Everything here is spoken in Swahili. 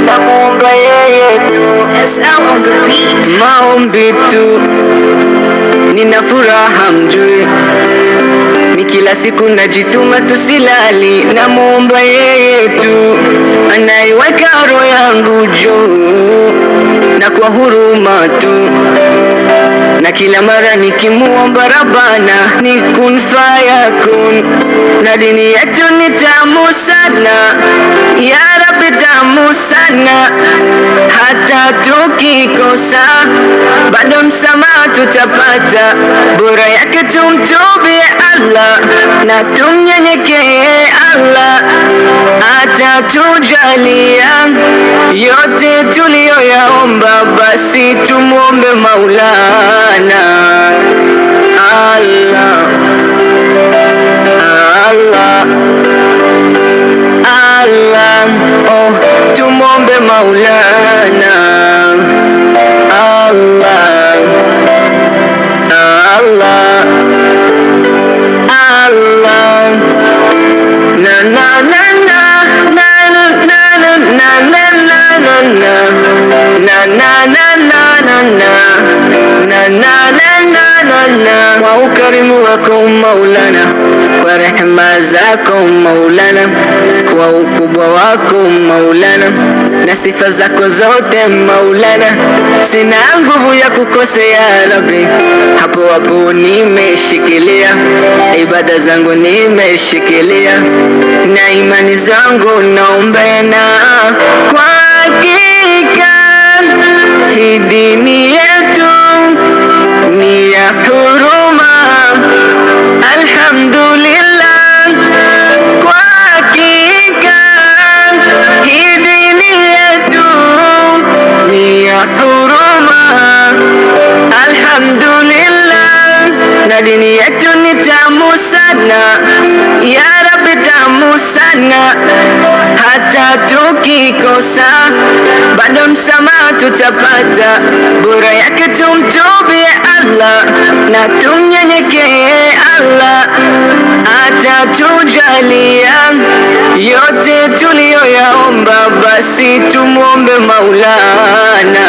namuomba yeye tu. SL on the beat. Maombi tu, nina furaha mjue, ni kila siku najituma tusilali, namuomba yeye tu, anaiweka roho yangu juu, na kwa huruma tu, na kila mara nikimuomba Rabbana ni kun fayakun, na dini yetu ni tamu sana, ya Rabbi tamu sana, hata tukikosa bado msamaha tutapata, bora yake tumtubie Allah na tumnyenyekee Allah, atatujalia yote tuliyoyaomba, basi tumuombe Maulana Allah, Allah, Allah, oh, tumuombe Maulana Allah, Allah, Allah, na na na na na na na na na na na na na na na. Kwa ukarimu wako Maulana, kwa rehema zako Maulana, kwa ukubwa wako Maulana, na sifa zako zote Maulana, sina nguvu ya kukosea Rabbi, hapo hapo nimeshikilia, ibada zangu nimeshikilia, na imani zangu naombena, kwa hakika hii dini yetu ni ya huruma, alhamdulillah, kwa hakika hii dini yetu ni ya huruma, alhamdulillah, na dini yetu ni tamu sana, ya Rabbi tamu sana, hata tukikosa bado msamaha tutapata, bora yake tumtubie Allah na tumnyenyekee Allah, atatujalia yote tuliyoyaomba, basi tumuombe Maulana.